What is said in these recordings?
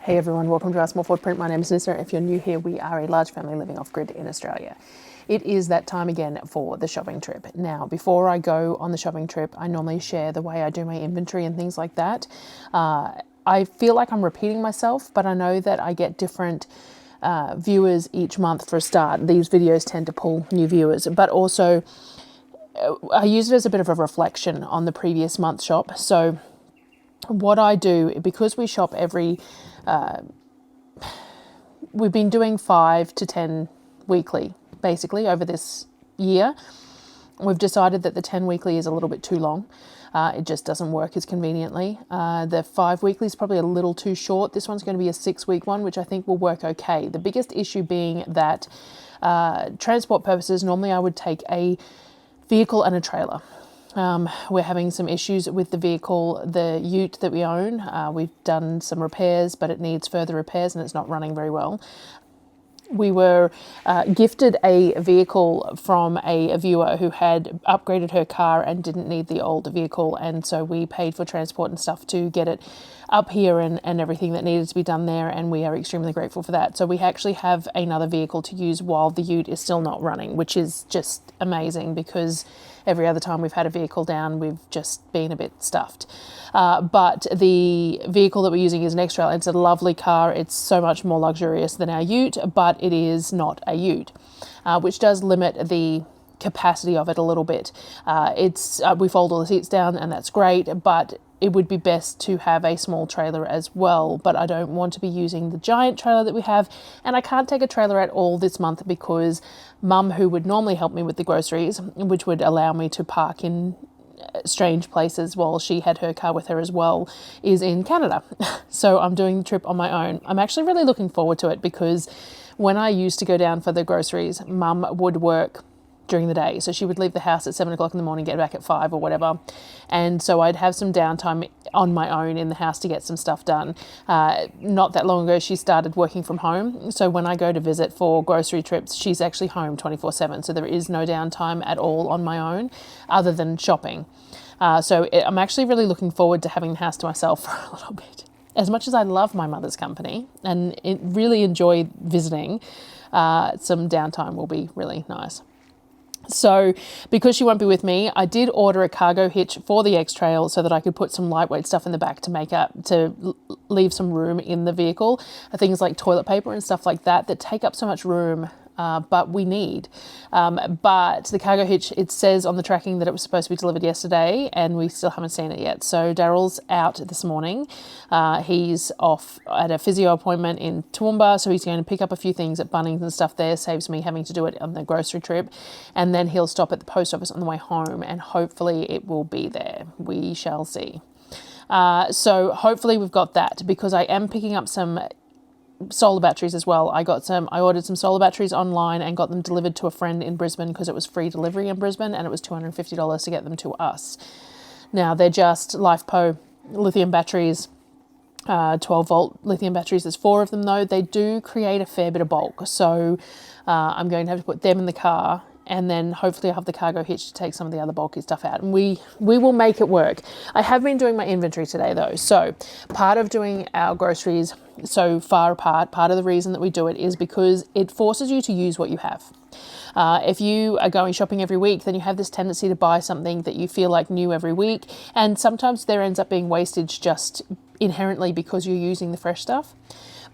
Hey everyone, welcome to our small footprint. My name is Nyssa. If you're new here, we are a large family living off-grid in Australia. It is that time again for the shopping trip. Now, before I go on the shopping trip, I normally share the way I do my inventory and things like that. I feel like I'm repeating myself, but I know that I get different viewers each month for a start. These videos tend to pull new viewers, but also I use it as a bit of a reflection on the previous month's shop. So what I do, because we shop we've been doing 5 to 10 weekly, basically, over this year. We've decided that the 10 weekly is a little bit too long. It just doesn't work as conveniently. The 5 weekly is probably a little too short. This one's going to be a 6-week one, which I think will work okay. The biggest issue being that transport purposes, normally I would take a vehicle and a trailer. We're having some issues with the vehicle, the ute that we own. We've done some repairs, but it needs further repairs and it's not running very well. We were gifted a vehicle from a viewer who had upgraded her car and didn't need the old vehicle, and so we paid for transport and stuff to get it up here and everything that needed to be done there, and we are extremely grateful for that. So we actually have another vehicle to use while the ute is still not running, which is just amazing, because every other time we've had a vehicle down, we've just been a bit stuffed. But the vehicle that we're using is an X-Trail. It's a lovely car. It's so much more luxurious than our ute, but it is not a ute, which does limit the capacity of it a little bit. We fold all the seats down and that's great, but it would be best to have a small trailer as well. But I don't want to be using the giant trailer that we have, and I can't take a trailer at all this month because Mum, who would normally help me with the groceries, which would allow me to park in strange places while she had her car with her as well, is in Canada. So I'm doing the trip on my own. I'm actually really looking forward to it, because when I used to go down for the groceries, Mum would work during the day. So she would leave the house at 7 o'clock in the morning, get back at 5 or whatever. And so I'd have some downtime on my own in the house to get some stuff done. Not that long ago, she started working from home. So when I go to visit for grocery trips, she's actually home 24/7. So there is no downtime at all on my own other than shopping. I'm actually really looking forward to having the house to myself for a little bit. As much as I love my mother's company and really enjoy visiting, some downtime will be really nice. So because she won't be with me, I did order a cargo hitch for the X-Trail so that I could put some lightweight stuff in the back to leave some room in the vehicle. Things like toilet paper and stuff like that take up so much room, but we need. But the cargo hitch, it says on the tracking that it was supposed to be delivered yesterday, and we still haven't seen it yet. So Darryl's out this morning. He's off at a physio appointment in Toowoomba, so he's going to pick up a few things at Bunnings and stuff there, saves me having to do it on the grocery trip. And then he'll stop at the post office on the way home, and hopefully it will be there. We shall see. So hopefully we've got that, because I am picking up some solar batteries as well. I ordered some solar batteries online and got them delivered to a friend in Brisbane, because it was free delivery in Brisbane, and it was $250 to get them to us. Now they're just LifePo lithium batteries, 12-volt lithium batteries. There's 4 of them though. They do create a fair bit of bulk, so I'm going to have to put them in the car, and then hopefully I'll have the cargo hitch to take some of the other bulky stuff out, and we will make it work. I have been doing my inventory today though, so part of doing our groceries so far apart, part of the reason that we do it is because it forces you to use what you have. If you are going shopping every week, then you have this tendency to buy something that you feel like new every week, and sometimes there ends up being wastage just inherently because you're using the fresh stuff.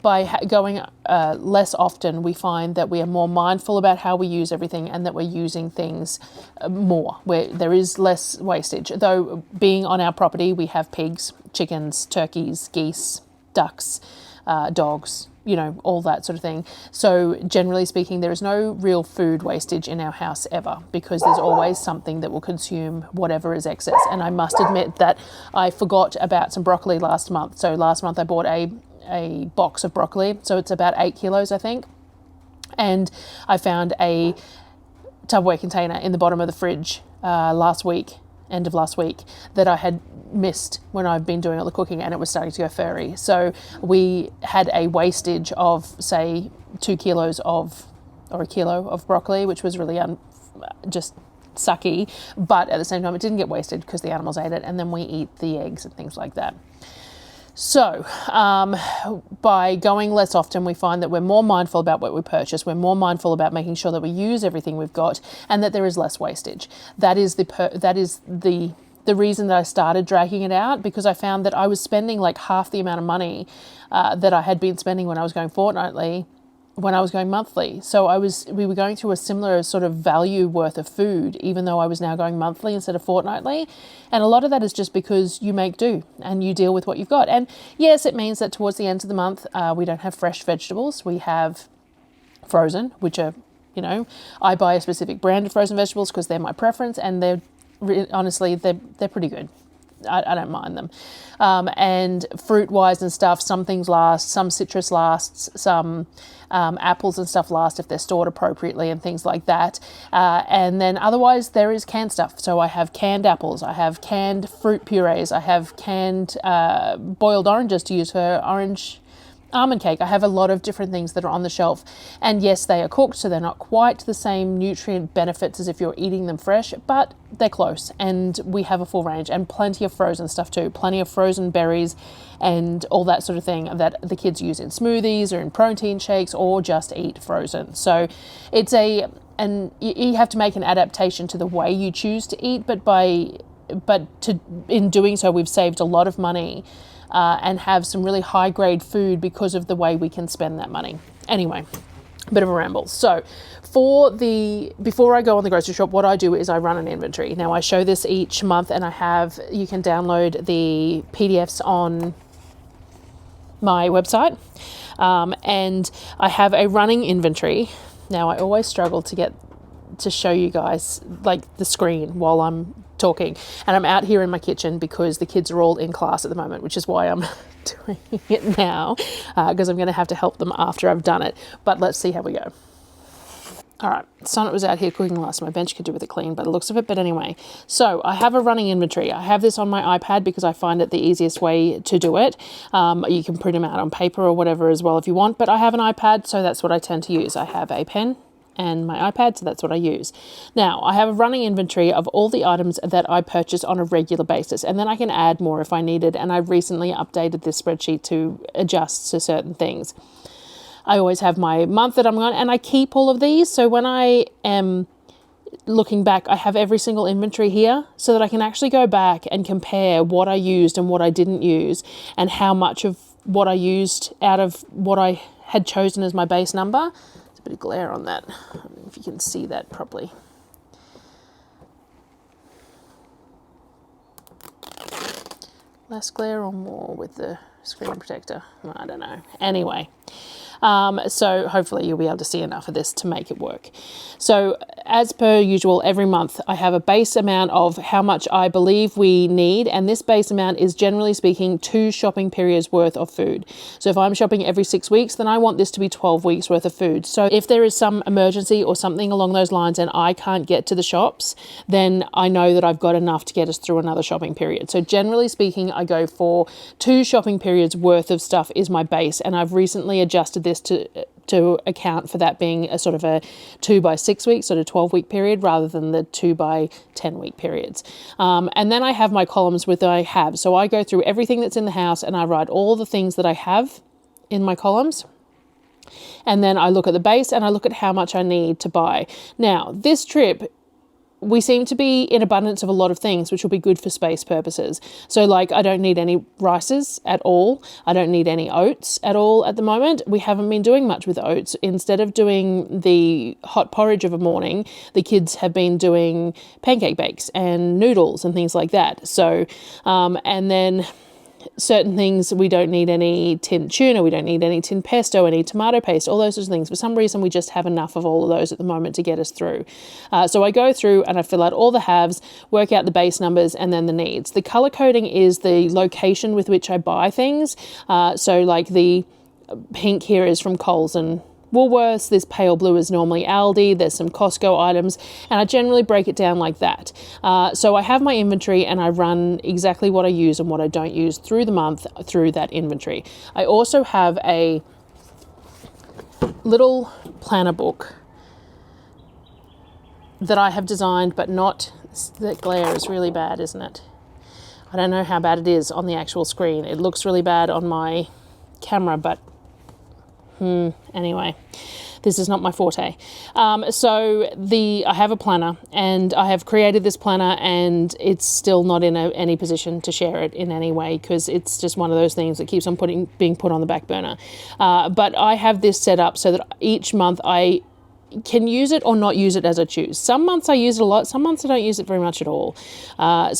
By going less often, we find that we are more mindful about how we use everything, and that we're using things more, where there is less wastage. Though being on our property, we have pigs, chickens, turkeys, geese, ducks, dogs, all that sort of thing. So generally speaking, there is no real food wastage in our house ever, because there's always something that will consume whatever is excess. And I must admit that I forgot about some broccoli last month. So last month I bought a box of broccoli, so it's about 8 kilos I think, and I found a Tupperware container in the bottom of the fridge end of last week, that I had missed when I've been doing all the cooking, and it was starting to go furry. So we had a wastage of say 2 kilos or a kilo of broccoli, which was really just sucky, but at the same time it didn't get wasted because the animals ate it, and then we eat the eggs and things like that. So by going less often, we find that we're more mindful about what we purchase. We're more mindful about making sure that we use everything we've got and that there is less wastage. That is the reason that I started dragging it out, because I found that I was spending like half the amount of money that I had been spending when I was going fortnightly, when I was going monthly. So we were going through a similar sort of value worth of food, even though I was now going monthly instead of fortnightly. And a lot of that is just because you make do and you deal with what you've got. And yes, it means that towards the end of the month, we don't have fresh vegetables. We have frozen, which are, I buy a specific brand of frozen vegetables because they're my preference, and honestly, they're pretty good. I don't mind them. And fruit-wise and stuff, some things last, some citrus lasts, some apples and stuff last if they're stored appropriately and things like that. And then otherwise there is canned stuff. So I have canned apples, I have canned fruit purees, I have canned boiled oranges to use for orange almond cake. I have a lot of different things that are on the shelf, and yes, they are cooked, so they're not quite the same nutrient benefits as if you're eating them fresh, but they're close, and we have a full range and plenty of frozen stuff too, plenty of frozen berries and all that sort of thing that the kids use in smoothies or in protein shakes or just eat frozen. So it's and you have to make an adaptation to the way you choose to eat, in doing so, we've saved a lot of money and have some really high grade food because of the way we can spend that money. Anyway, a bit of a ramble. So before I go on the grocery shop, what I do is I run an inventory. Now I show this each month, and you can download the PDFs on my website. And I have a running inventory. Now I always struggle to show you guys like the screen while I'm talking, and I'm out here in my kitchen because the kids are all in class at the moment, which is why I'm doing it now, because I'm going to have to help them after I've done it. But let's see how we go. All right, Sonnet was out here cooking last. My bench could do with it clean by the looks of it, but anyway. So I have a running inventory. I have this on my iPad because I find it the easiest way to do it. You can print them out on paper or whatever as well if you want, but I have an iPad, so that's what I tend to use. I have a pen and my iPad, so that's what I use. Now, I have a running inventory of all the items that I purchase on a regular basis, and then I can add more if I needed, and I've recently updated this spreadsheet to adjust to certain things. I always have my month that I'm on, and I keep all of these, so when I am looking back, I have every single inventory here so that I can actually go back and compare what I used and what I didn't use, and how much of what I used out of what I had chosen as my base number. Bit of glare on that. I don't know if you can see that properly. Less glare or more with the screen protector? I don't know. Anyway, so hopefully you'll be able to see enough of this to make it work. So as per usual, every month I have a base amount of how much I believe we need, and this base amount is generally speaking 2 shopping periods worth of food. So if I'm shopping every 6 weeks, then I want this to be 12 weeks worth of food. So if there is some emergency or something along those lines and I can't get to the shops, then I know that I've got enough to get us through another shopping period. So generally speaking, I go for 2 shopping periods worth of stuff is my base, and I've recently adjusted this to account for that being a sort of a 2 by 6 weeks, sort of 12-week period, rather than the 2 by 10-week periods. And then I have my columns with I have. So I go through everything that's in the house and I write all the things that I have in my columns. And then I look at the base and I look at how much I need to buy. Now, this trip, we seem to be in abundance of a lot of things, which will be good for space purposes. So like, I don't need any rices at all. I don't need any oats at all at the moment. We haven't been doing much with oats. Instead of doing the hot porridge of a morning, the kids have been doing pancake bakes and noodles and things like that. So, and then certain things, we don't need any tinned tuna, we don't need any tinned pesto, any tomato paste, all those sorts of things. For some reason, we just have enough of all of those at the moment to get us through. So I go through and I fill out all the haves, work out the base numbers, and then the needs. The color coding is the location with which I buy things. So like the pink here is from Coles and Woolworths, this pale blue is normally Aldi, there's some Costco items, and I generally break it down like that. So I have my inventory and I run exactly what I use and what I don't use through the month through that inventory. I also have a little planner book that I have designed, but not, the glare is really bad, isn't it? I don't know how bad it is on the actual screen. It looks really bad on my camera, but anyway, this is not my forte. I have a planner, and I have created this planner, and it's still not in any position to share it in any way, because it's just one of those things that keeps on being put on the back burner. But I have this set up so that each month I can use it or not use it as I choose. Some months I use it a lot, some months I don't use it very much at all. And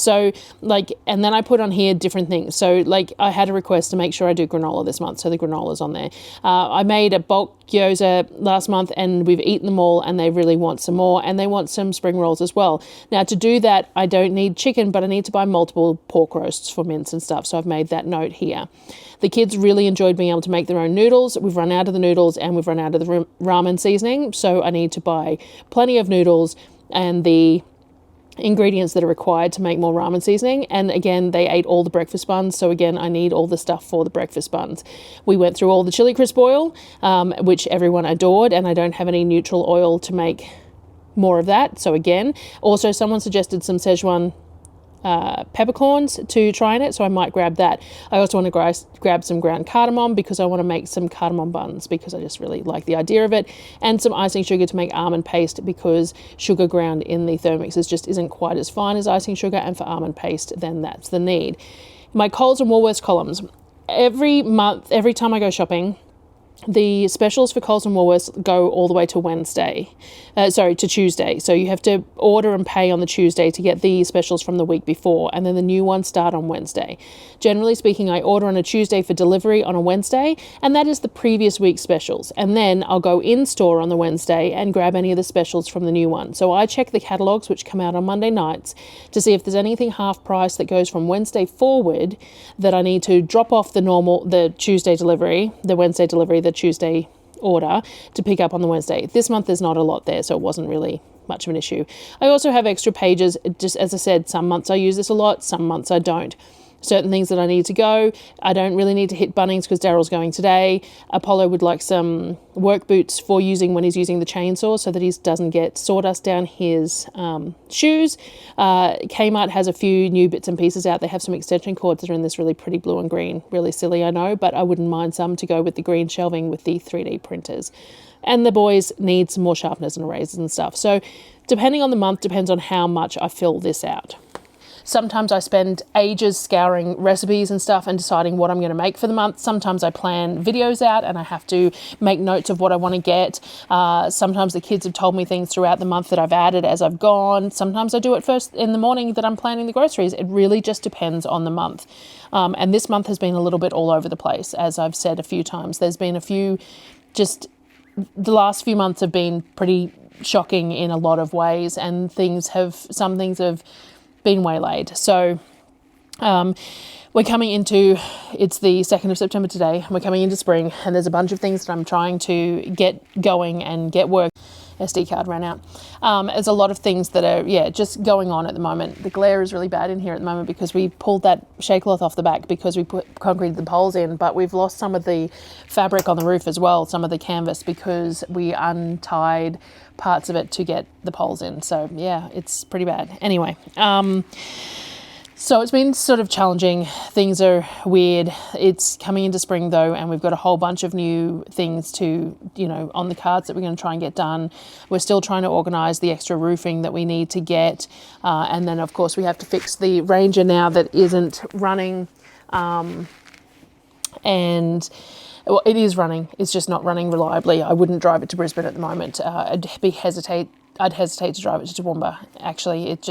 then I put on here different things. So like I had a request to make sure I do granola this month, so the granola's on there. I made a bulk gyoza last month, and we've eaten them all, and they really want some more, and they want some spring rolls as well. Now to do that, I don't need chicken, but I need to buy multiple pork roasts for mince and stuff, so I've made that note here. The kids really enjoyed being able to make their own noodles. We've run out of the noodles, and we've run out of the ramen seasoning, so I need to buy plenty of noodles and the ingredients that are required to make more ramen seasoning. And again, they ate all the breakfast buns, so again, I need all the stuff for the breakfast buns. We went through all the chili crisp oil, which everyone adored, and I don't have any neutral oil to make more of that. So again, also someone suggested some Szechuan peppercorns to try in it, so I might grab that. I also want to grab some ground cardamom, because I want to make some cardamom buns, because I just really like the idea of it, and some icing sugar to make almond paste, because sugar ground in the Thermomix just isn't quite as fine as icing sugar, and for almond paste then that's the need. My Coles and Woolworths columns. Every month, every time I go shopping, the specials for Coles and Woolworths go all the way to to Tuesday. So you have to order and pay on the Tuesday to get the specials from the week before, and then the new ones start on Wednesday. Generally speaking, I order on a Tuesday for delivery on a Wednesday, and that is the previous week's specials. And then I'll go in store on the Wednesday and grab any of the specials from the new one. So I check the catalogs, which come out on Monday nights, to see if there's anything half price that goes from Wednesday forward that I need to drop off the Tuesday delivery, the Wednesday delivery, the Tuesday order to pick up on the Wednesday. This month there's not a lot there, so it wasn't really much of an issue. I also have extra pages. Just as I said, some months I use this a lot, some months I don't. Certain things that I need to go. I don't really need to hit Bunnings because Darryl's going today. Apollo would like some work boots for using when he's using the chainsaw, so that he doesn't get sawdust down his shoes. Kmart has a few new bits and pieces out. They have some extension cords that are in this really pretty blue and green. Really silly, I know, but I wouldn't mind some to go with the green shelving with the 3D printers. And the boys need some more sharpeners and erasers and stuff. So depending on the month, depends on how much I fill this out. Sometimes I spend ages scouring recipes and stuff and deciding what I'm going to make for the month. Sometimes I plan videos out and I have to make notes of what I want to get. Sometimes the kids have told me things throughout the month that I've added as I've gone. Sometimes I do it first in the morning that I'm planning the groceries. It really just depends on the month. And this month has been a little bit all over the place, as I've said a few times. There's been the last few months have been pretty shocking in a lot of ways, and some things have been waylaid. So we're coming into, it's the 2nd of September today, we're coming into spring, and there's a bunch of things that I'm trying to get going and get work. SD card ran out. There's a lot of things that are, just going on at the moment. The glare is really bad in here at the moment because we pulled that shade cloth off the back because we concreted the poles in, but we've lost some of the fabric on the roof as well, some of the canvas, because we untied parts of it to get the poles in. So yeah, it's pretty bad. Anyway, so it's been sort of challenging. Things are weird. It's coming into spring though, and we've got a whole bunch of new things to, on the cards that we're going to try and get done. We're still trying to organise the extra roofing that we need to get. And then of course we have to fix the Ranger now that isn't running. Well, it is running. It's just not running reliably. I wouldn't drive it to Brisbane at the moment. I'd hesitate to drive it to Toowoomba. Actually, it's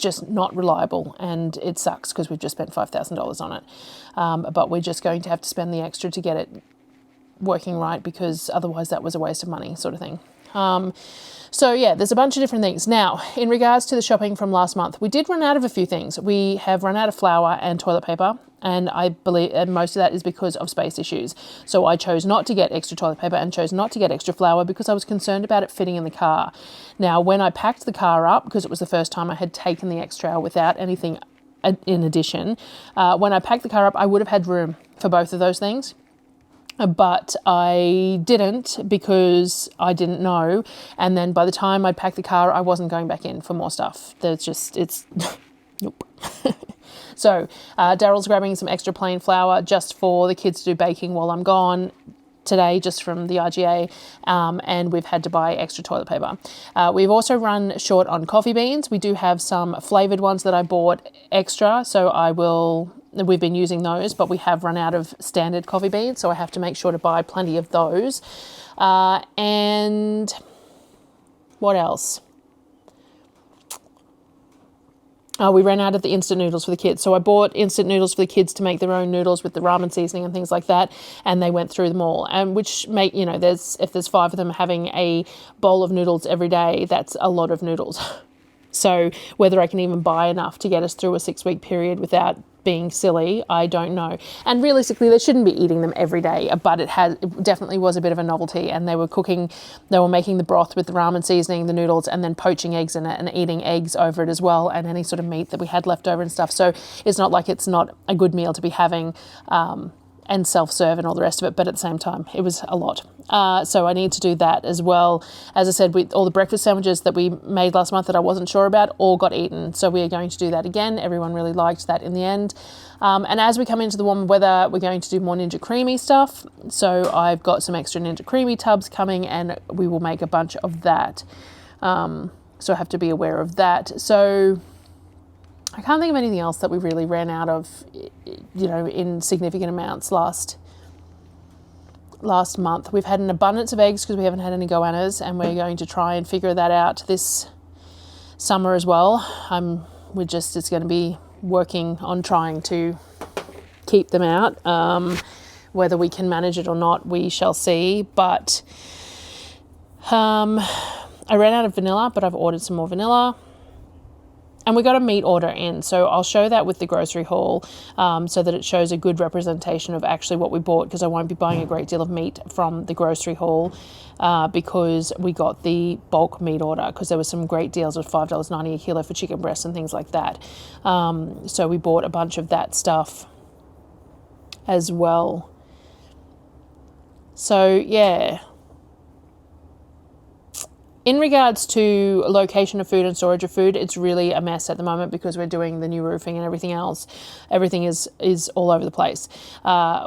just not reliable, and it sucks because we've just spent $5,000 on it. But we're just going to have to spend the extra to get it working right, because otherwise that was a waste of money, sort of thing. So yeah, there's a bunch of different things. Now, in regards to the shopping from last month, we did run out of a few things. We have run out of flour and toilet paper, and I believe most of that is because of space issues. So I chose not to get extra toilet paper and chose not to get extra flour because I was concerned about it fitting in the car. Now, when I packed the car up, because it was the first time I had taken the extra without anything in addition, when I packed the car up, I would have had room for both of those things. But I didn't because I didn't know. And then by the time I'd packed the car, I wasn't going back in for more stuff. Nope. So Darryl's grabbing some extra plain flour just for the kids to do baking while I'm gone today, just from the RGA, and we've had to buy extra toilet paper. We've also run short on coffee beans. We do have some flavoured ones that I bought extra, so we've been using those, but we have run out of standard coffee beans, so I have to make sure to buy plenty of those. And what else? We ran out of the instant noodles for the kids. So I bought instant noodles for the kids to make their own noodles with the ramen seasoning and things like that. And they went through them all. And which make, if there's 5 of them having a bowl of noodles every day, that's a lot of noodles. So whether I can even buy enough to get us through a 6-week period without being silly, I don't know. And realistically, they shouldn't be eating them every day, but it definitely was a bit of a novelty. And they were making the broth with the ramen seasoning, the noodles, and then poaching eggs in it and eating eggs over it as well, and any sort of meat that we had left over and stuff. So it's not like it's not a good meal to be having, and self-serve and all the rest of it, but at the same time, it was a lot. So I need to do that as well. As I said, with all the breakfast sandwiches that we made last month that I wasn't sure about, all got eaten. So we are going to do that again. Everyone really liked that in the end. And as we come into the warmer weather, we're going to do more Ninja Creamy stuff. So I've got some extra Ninja Creamy tubs coming, and we will make a bunch of that. So I have to be aware of that. So I can't think of anything else that we really ran out of, in significant amounts last month. We've had an abundance of eggs because we haven't had any goannas, and we're going to try and figure that out this summer as well. It's going to be working on trying to keep them out. Whether we can manage it or not, we shall see. But I ran out of vanilla, but I've ordered some more vanilla. And we got a meat order in, so I'll show that with the grocery haul, so that it shows a good representation of actually what we bought, because I won't be buying a great deal of meat from the grocery haul, because we got the bulk meat order, because there were some great deals of $5.90 a kilo for chicken breasts and things like that. So we bought a bunch of that stuff as well. So yeah. In regards to location of food and storage of food, it's really a mess at the moment because we're doing the new roofing and everything else. Everything is all over the place.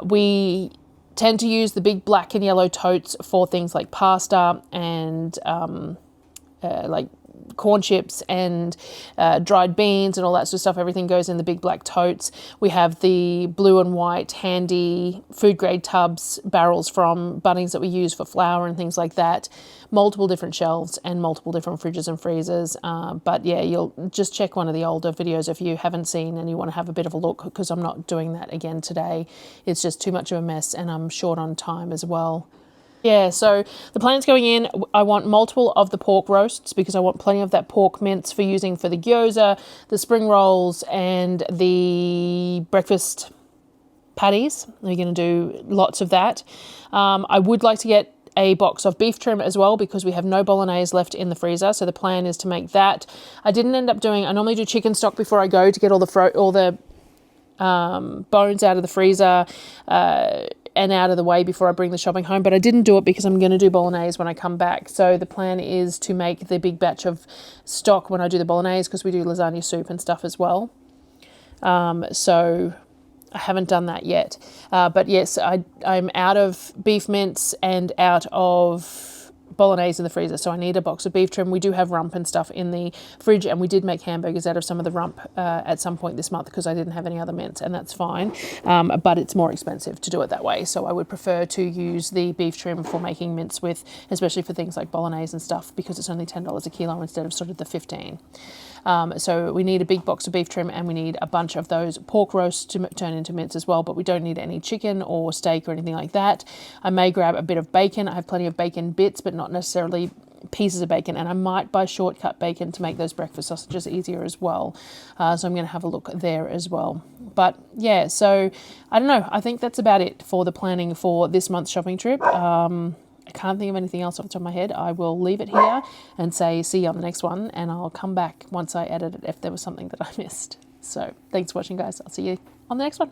We tend to use the big black and yellow totes for things like pasta and like corn chips and dried beans and all that sort of stuff. Everything goes in the big black totes. We have the blue and white handy food grade tubs, barrels from Bunnings that we use for flour and things like that. Multiple different shelves and multiple different fridges and freezers. But yeah, you'll just check one of the older videos if you haven't seen and you want to have a bit of a look, because I'm not doing that again today. It's just too much of a mess and I'm short on time as well. Yeah, so the plan's going in. I want multiple of the pork roasts because I want plenty of that pork mince for using for the gyoza, the spring rolls, and the breakfast patties. We're going to do lots of that. I would like to get a box of beef trim as well because we have no bolognese left in the freezer. So the plan is to make that. I didn't end up doing, I normally do chicken stock before I go to get all the bones out of the freezer and out of the way before I bring the shopping home, but I didn't do it because I'm going to do bolognese when I come back. So the plan is to make the big batch of stock when I do the bolognese, because we do lasagna soup and stuff as well. So I haven't done that yet. But yes, I'm out of beef mince and out of bolognese in the freezer, so I need a box of beef trim. We do have rump and stuff in the fridge, and we did make hamburgers out of some of the rump at some point this month because I didn't have any other mince, and that's fine. But it's more expensive to do it that way, so I would prefer to use the beef trim for making mince with, especially for things like bolognese and stuff, because it's only $10 a kilo instead of sort of the 15. So we need a big box of beef trim, and we need a bunch of those pork roasts to turn into mince as well, but we don't need any chicken or steak or anything like that. I may grab a bit of bacon. I have plenty of bacon bits, but not necessarily pieces of bacon, and I might buy shortcut bacon to make those breakfast sausages easier as well. So I'm going to have a look there as well. But yeah, so I don't know. I think that's about it for the planning for this month's shopping trip. I can't think of anything else off the top of my head. I will leave it here and say see you on the next one, and I'll come back once I edit it if there was something that I missed. So thanks for watching, guys. I'll see you on the next one.